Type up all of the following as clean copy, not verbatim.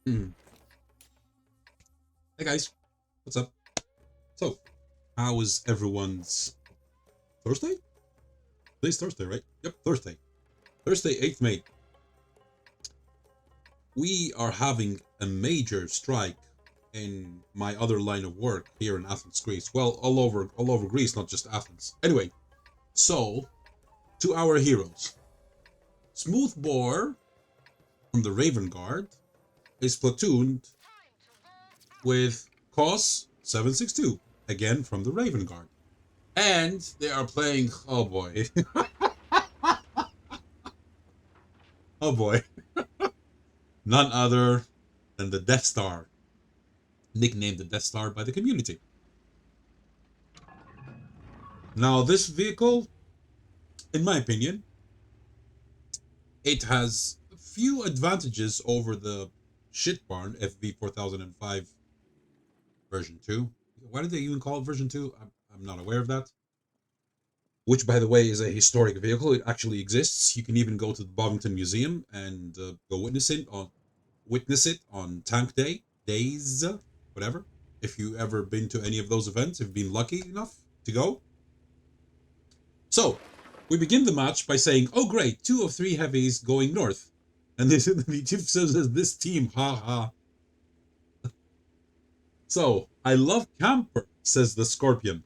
Hey guys, what's up? So, how is everyone's Thursday? Today's Thursday, right? Yep, Thursday. Thursday, 8th May. We are having a major strike in my other line of work here in Athens, Greece. Well, all over Greece, not just Athens. Anyway, so to our heroes. THBORE from the Raven Guard is platooned with COS 762, again from the Raven Guard. And they are playing, oh boy. Oh boy. None other than the Death Star. Nicknamed the Death Star by the community. Now this vehicle, in my opinion, it has a few advantages over the shitbarn FV4005 version 2. Why did they even call it version 2? I'm not aware of that. Which, by the way, is a historic vehicle. It actually exists. You can even go to the Bovington Museum and go witness it on Tank Days, whatever. If you ever been to any of those events, if you've been lucky enough to go. So, we begin the match by saying, oh great, 2 of 3 heavies going north. And this the chief says this team, haha. So, I love camper, says the Scorpion.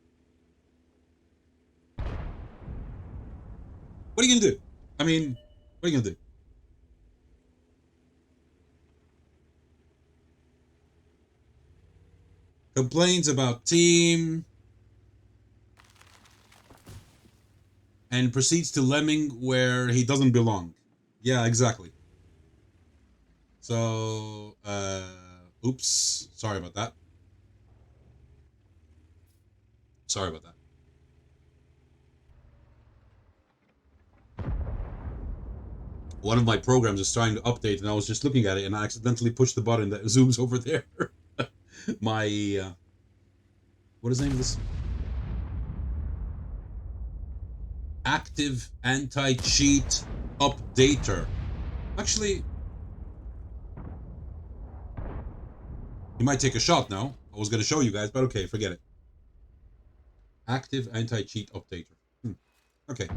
What are you gonna do? I mean, what are you gonna do? Complains about team. And proceeds to lemming where he doesn't belong. Yeah, exactly. So, oops. Sorry about that. Sorry about that. One of my programs is trying to update, and I was just looking at it, and I accidentally pushed the button that zooms over there. My, what is the name of this? Active anti-cheat updater. Actually, you might take a shot now. I was going to show you guys, but okay, forget it. Active anti-cheat updater. Okay.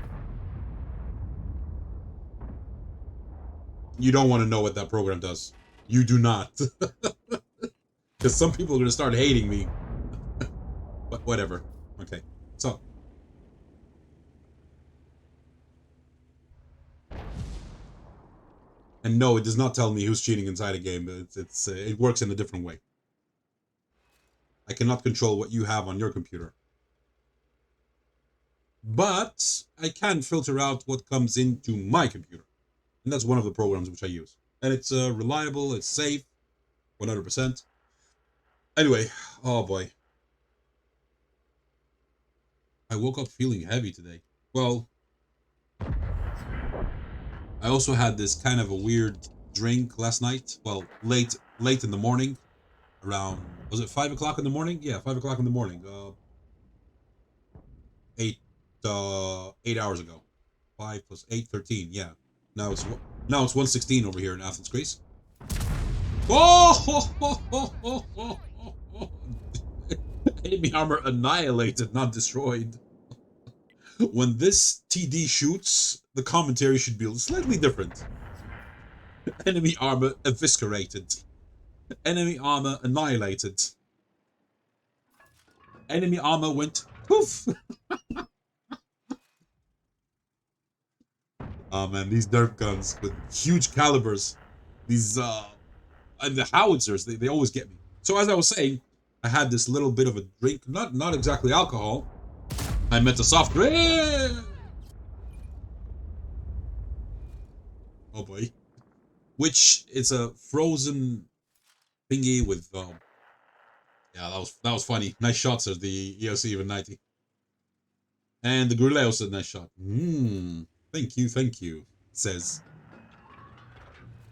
You don't want to know what that program does. You do not. Because some people are going to start hating me. But whatever. Okay. So. And no, it does not tell me who's cheating inside a game. It works in a different way. I cannot control what you have on your computer. But I can filter out what comes into my computer. And that's one of the programs which I use. And it's reliable, it's safe, 100%. Anyway, oh boy. I woke up feeling heavy today. Well, I also had this kind of a weird drink last night. Well, late in the morning. Around, was it 5 o'clock in the morning? Yeah, 5 o'clock in the morning. 8 hours ago. 5 plus 8, 13, yeah. Now it's 1:16 over here in Athens, Greece. Oh! Enemy armor annihilated, not destroyed. When this TD shoots, the commentary should be slightly different. Enemy armor eviscerated. Enemy armor annihilated. Enemy armor went poof. Oh man, these derp guns with huge calibers, these and the howitzers, they always get me. So as I was saying, I had this little bit of a drink, not exactly alcohol. I meant a soft drink. Oh boy, which is a frozen thingy with yeah, that was funny. Nice shot, says the EOC even 90. And the Grileo said nice shot. Thank you, says.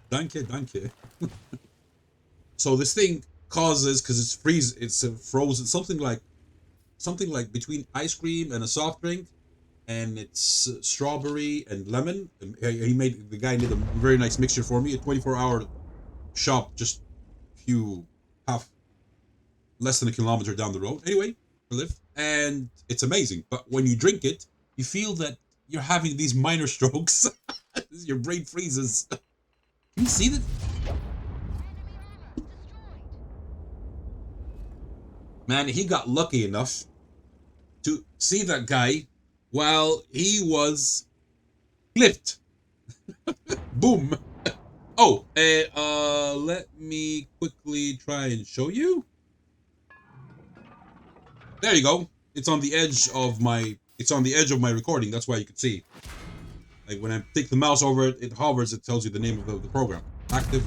Danke. So this thing causes, because it's a frozen, something like between ice cream and a soft drink, and it's strawberry and lemon. And the guy made a very nice mixture for me. A 24-hour shop just few less than a kilometer down the road. Anyway, I live, and it's amazing. But when you drink it, you feel that you're having these minor strokes. Your brain freezes. Can you see that? Man, he got lucky enough to see that guy while he was clipped. Boom. Oh, let me quickly try and show you. There you go. It's on the edge of my recording. That's why you can see. Like when I take the mouse over it, it hovers, it tells you the name of the program. Active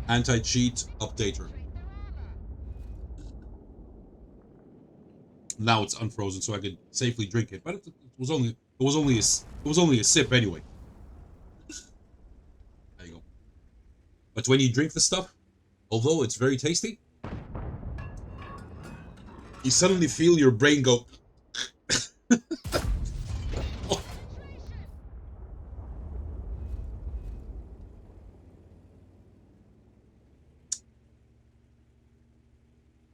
anti-cheat updater. Now it's unfrozen, so I could safely drink it. But it was only a sip anyway. There you go. But when you drink the stuff, although it's very tasty, you suddenly feel your brain go. Oh.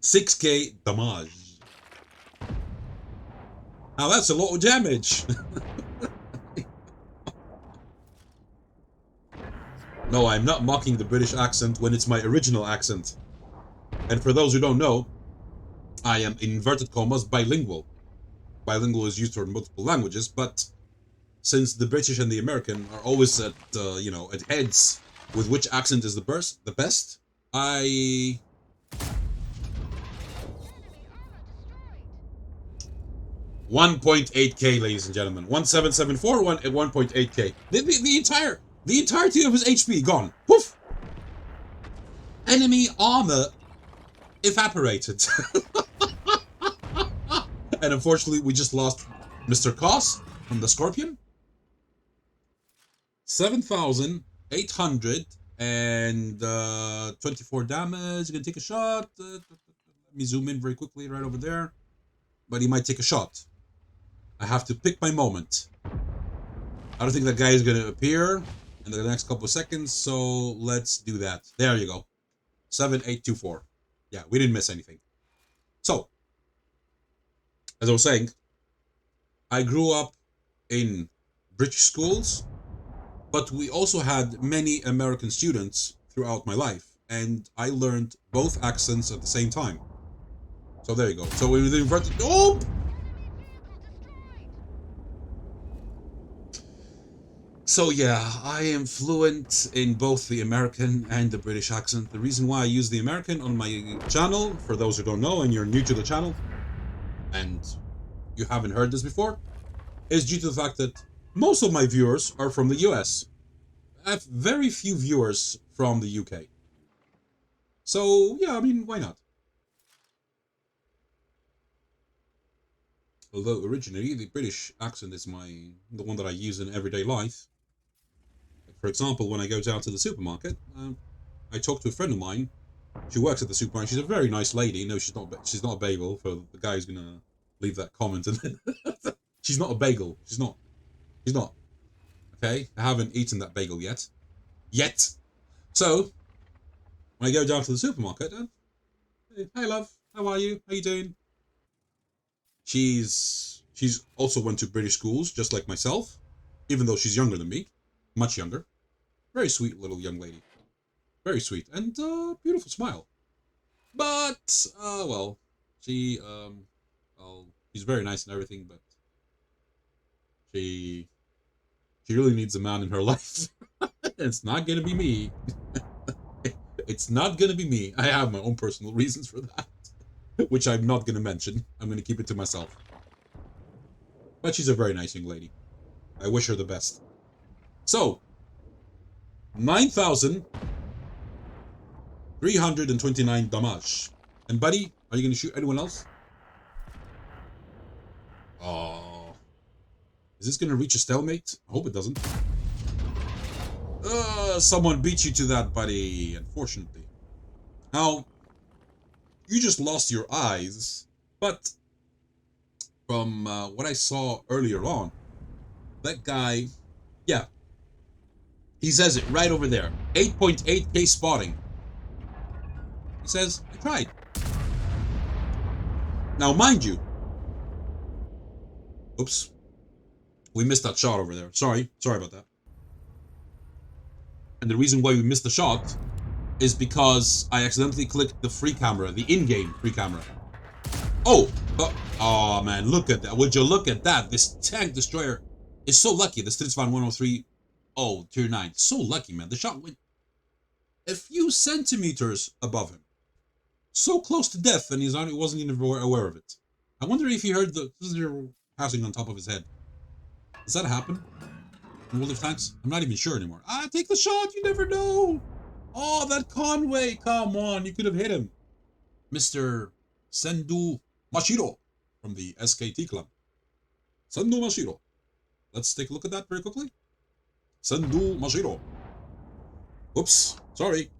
6K damage. Now that's a lot of damage. No, I'm not mocking the British accent when it's my original accent. And for those who don't know, I am, in inverted commas, bilingual. Bilingual is used for multiple languages, but since the British and the American are always at, at heads with which accent is the best, I... 1.8k, ladies and gentlemen. 1774 at 1.8k. The entirety of his HP gone. Poof! Enemy armor evaporated. And unfortunately, we just lost Mr. Koss from the Scorpion. 7,824 damage. Gonna take a shot. Let me zoom in very quickly right over there. But he might take a shot. I have to pick my moment. I don't think that guy is going to appear in the next couple of seconds, so let's do that. There you go. 7,824. Yeah, we didn't miss anything. So, as I was saying, I grew up in British schools, but we also had many American students throughout my life, and I learned both accents at the same time. So there you go. So we inverted. Oh! So yeah, I am fluent in both the American and the British accent. The reason why I use the American on my channel, for those who don't know and you're new to the channel, and you haven't heard this before, is due to the fact that most of my viewers are from the US. I have very few viewers from the UK. So yeah, I mean, why not? Although originally the British accent is the one that I use in everyday life. For example, when I go down to the supermarket, I talk to a friend of mine. She works at the supermarket. She's a very nice lady. No, she's not a bagel. For the guy who's gonna leave that comment, and then she's not a bagel. She's not. Okay, I haven't eaten that bagel yet. So when I go down to the supermarket, hey love, how are you? How you doing? She's also went to British schools, just like myself, even though she's younger than me, much younger. Very sweet little young lady. Very sweet. And beautiful smile. But, well, she's very nice and everything, but she really needs a man in her life. It's not gonna be me. It's not gonna be me. I have my own personal reasons for that, which I'm not gonna mention. I'm gonna keep it to myself. But she's a very nice young lady. I wish her the best. So, 9,329 damage. And buddy, are you going to shoot anyone else? Oh. Is this going to reach a stalemate? I hope it doesn't. Someone beat you to that, buddy, unfortunately. Now, you just lost your eyes, but from what I saw earlier on, that guy, yeah, he says it right over there. 8.8k spotting. He says, I tried. Now, mind you, oops, we missed that shot over there. Sorry about that. And the reason why we missed the shot is because I accidentally clicked the free camera, the in-game free camera. Oh man, look at that. Would you look at that? This tank destroyer is so lucky. The Stridsvagn 103, tier 9. So lucky, man. The shot went a few centimeters above him. So close to death, and he wasn't even aware of it. I wonder if he heard the visitor passing on top of his head. Does that happen in World of Tanks? I'm not even sure anymore. Take the shot. You never know. Oh, that Conway. Come on. You could have hit him. Mr. Sendu Mashiro from the SKT Club. Sendu Mashiro. Let's take a look at that very quickly. Sendu Mashiro. Oops. Sorry.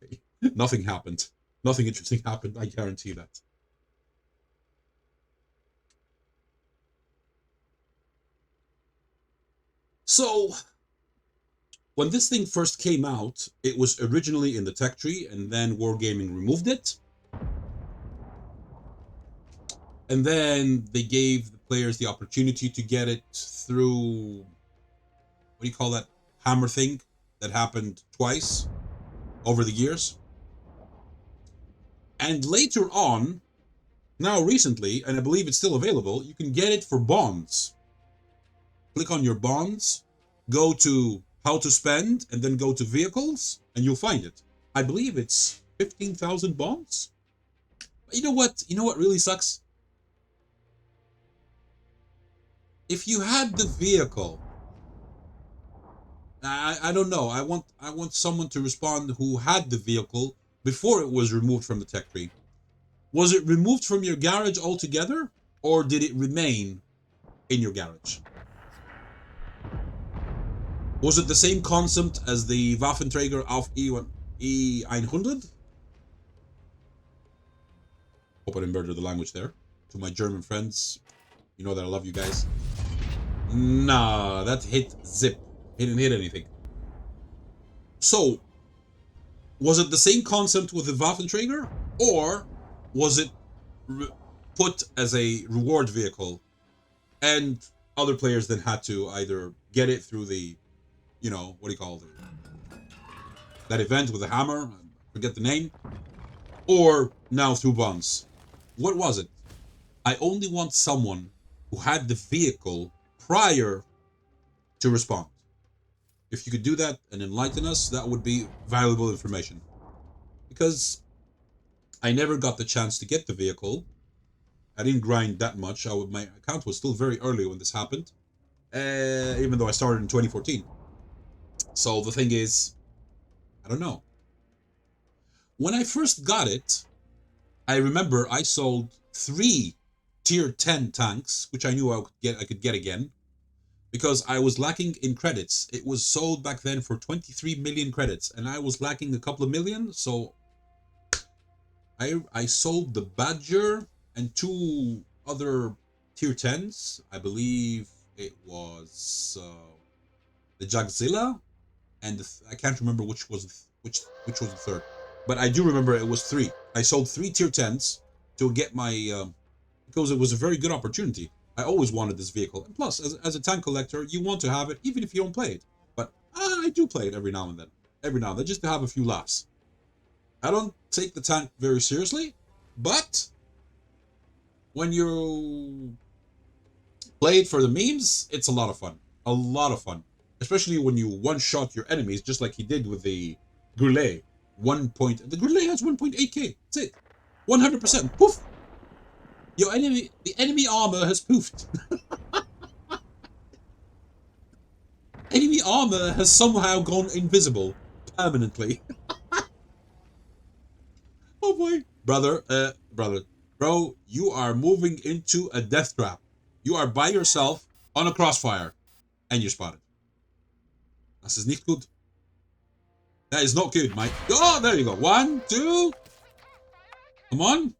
Okay. Nothing happened. Nothing interesting happened. I guarantee that. So, when this thing first came out, it was originally in the tech tree, and then Wargaming removed it. And then they gave the players the opportunity to get it through, what do you call that hammer thing that happened twice over the years. And later on, now recently, and I believe it's still available, you can get it for bonds. Click on your bonds, go to how to spend, and then go to vehicles, and you'll find it. I believe it's 15,000 bonds. But you know what? You know what really sucks? If you had the vehicle, I don't know. I want someone to respond who had the vehicle before it was removed from the tech tree. Was it removed from your garage altogether, or did it remain in your garage? Was it the same concept as the Waffenträger auf E100? Hope I didn't murder the language there. To my German friends, you know that I love you guys. Nah, that hit zip. He didn't hit anything. So, was it the same concept with the Waffenträger, or was it put as a reward vehicle, and other players then had to either get it through the, you know, what do you call it? That event with the hammer, I forget the name, or now through bonds? What was it? I only want someone who had the vehicle prior to respond. If you could do that and enlighten us, that would be valuable information. Because I never got the chance to get the vehicle. I didn't grind that much. My account was still very early when this happened. Even though I started in 2014. So the thing is, I don't know. When I first got it, I remember I sold 3 tier 10 tanks, which I knew I could get again, because I was lacking in credits. It was sold back then for 23 million credits, and I was lacking a couple of million, so I sold the Badger and 2 other tier 10s. I believe it was the Jagzilla, and I can't remember which was the third, but I do remember it was 3. I sold 3 tier 10s to get my because it was a very good opportunity. I always wanted this vehicle, and plus, as a tank collector, you want to have it even if you don't play it. But I do play it every now and then, just to have a few laughs. I don't take the tank very seriously, but when you play it for the memes, it's a lot of fun. Especially when you one-shot your enemies, just like he did with the Goulet. The Goulet has 1.8k. That's it. 100%. Poof. The enemy armor has poofed. Enemy armor has somehow gone invisible permanently. Oh boy, bro, you are moving into a death trap. You are by yourself on a crossfire, and you're spotted. Das ist nicht gut. That is not good, mate. Oh, there you go. 1, 2. Come on.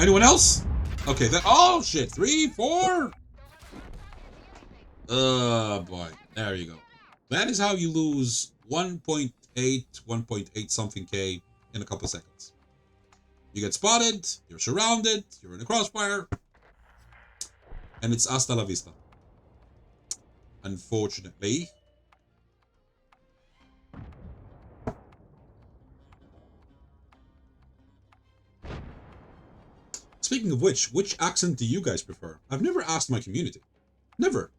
Anyone else? Okay, oh shit, 3, 4. Oh boy, there you go. That is how you lose 1.5 1.8 something K in a couple of seconds. You get spotted, you're surrounded, you're in a crossfire, and it's hasta la vista. Unfortunately. Speaking of which accent do you guys prefer? I've never asked my community. Never.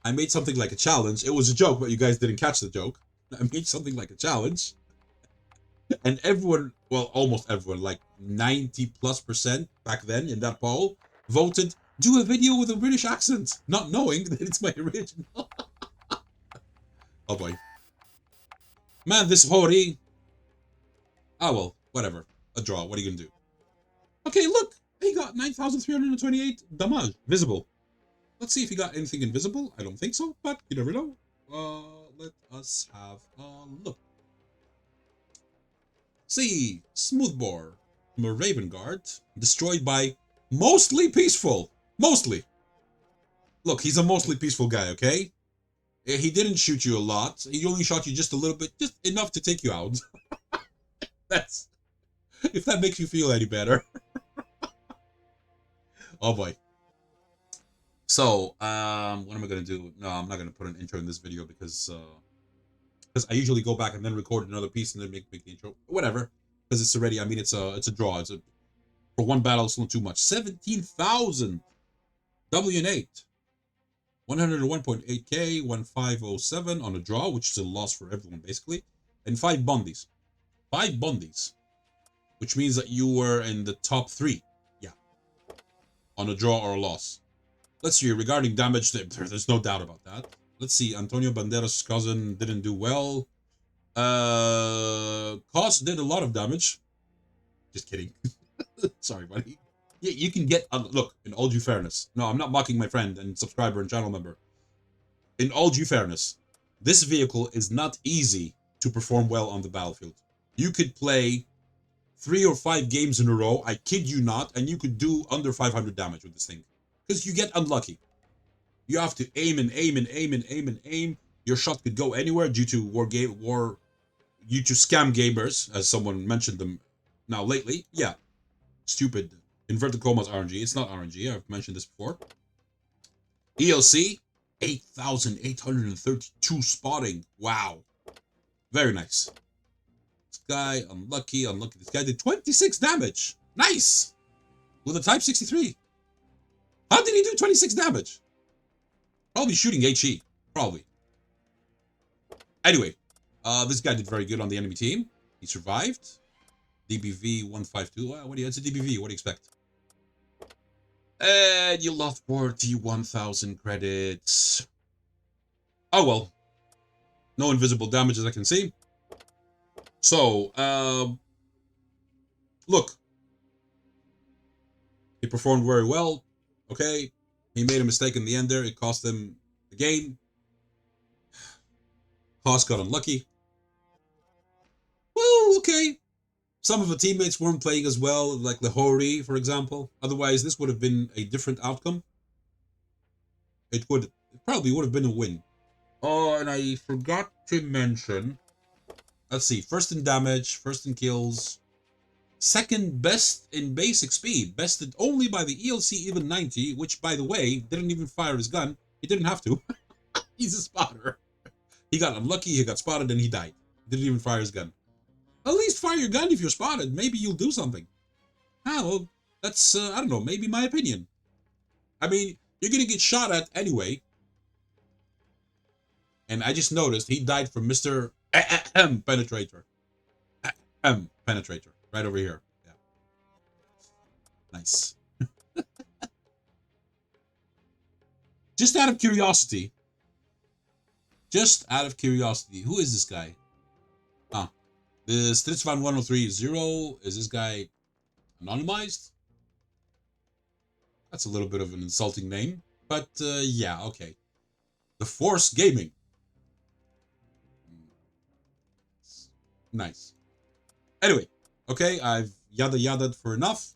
I made something like a challenge. It was a joke, but you guys didn't catch the joke. I made something like a challenge. And everyone, well, almost everyone, like 90+% back then in that poll, voted, do a video with a British accent, not knowing that it's my original. Oh boy. Man, this Hori. Oh well, whatever. A draw. What are you gonna do? Okay, look. He got 9,328 damage. Visible. Let's see if he got anything invisible. I don't think so, but you never know. Let us have a look. See, Smoothbore from a Raven Guard, destroyed by mostly peaceful. Mostly. Look, he's a mostly peaceful guy, okay? He didn't shoot you a lot. He only shot you just a little bit, just enough to take you out. That's, if that makes you feel any better. Oh boy. So, what am I gonna do? No, I'm not gonna put an intro in this video because I usually go back and then record another piece and then make the intro. Whatever, because it's already. I mean, it's a draw. It's for one battle. It's not too much. 17,000 WN8, 101.8K, 1507 on a draw, which is a loss for everyone basically, and 5 bundies, 5 bundies, which means that you were in the top 3. Yeah, on a draw or a loss. Let's see, regarding damage, there's no doubt about that. Let's see, Antonio Banderas' cousin didn't do well. Cost did a lot of damage. Just kidding. Sorry, buddy. Yeah, you can get, look, in all due fairness. No, I'm not mocking my friend and subscriber and channel member. In all due fairness, this vehicle is not easy to perform well on the battlefield. You could play 3 or 5 games in a row, I kid you not, and you could do under 500 damage with this thing. Because you get unlucky. You have to aim and aim and aim and aim and aim. Your shot could go anywhere due to due to scam gamers, as someone mentioned them now lately. Yeah, stupid inverted commas RNG. It's not RNG. I've mentioned this before. ELC 8,832 spotting. Wow, very nice. This guy unlucky. This guy did 26 damage. Nice with a Type 63. How did he do 26 damage? Probably shooting HE. Probably. Anyway, this guy did very good on the enemy team. He survived. DBV 152. Well, what do you? It's a DBV. What do you expect? And you lost 41,000 credits. Oh well. No invisible damage as I can see. So, look. He performed very well. Okay, he made a mistake in the end there. It cost him the game. Haas got unlucky. Well, okay. Some of the teammates weren't playing as well, like Lahori, for example. Otherwise, this would have been a different outcome. It probably would have been a win. Oh, and I forgot to mention. Let's see. First in damage, first in kills. Second best in basic speed, bested only by the ELC even 90, which, by the way, didn't even fire his gun. He didn't have to. He's a spotter. He got unlucky, he got spotted, and he died. Didn't even fire his gun. At least fire your gun if you're spotted. Maybe you'll do something. Ah, well, that's, I don't know, maybe my opinion. I mean, you're gonna get shot at anyway. And I just noticed he died from Mr. Penetrator. Penetrator. Right over here. Yeah. Nice. Just out of curiosity. Who is this guy? Ah. The Stridsvan 1030. Is this guy anonymized? That's a little bit of an insulting name. But, yeah, okay. The Force Gaming. Nice. Anyway. Okay, I've yada-yada'd for enough.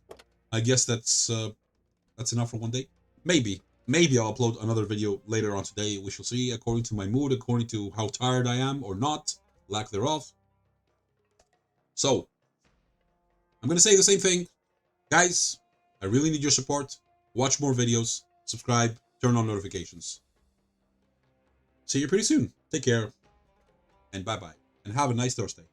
I guess that's enough for one day. Maybe. Maybe I'll upload another video later on today. We shall see, according to my mood, according to how tired I am or not, lack thereof. So, I'm going to say the same thing. Guys, I really need your support. Watch more videos, subscribe, turn on notifications. See you pretty soon. Take care, and bye-bye. And have a nice Thursday.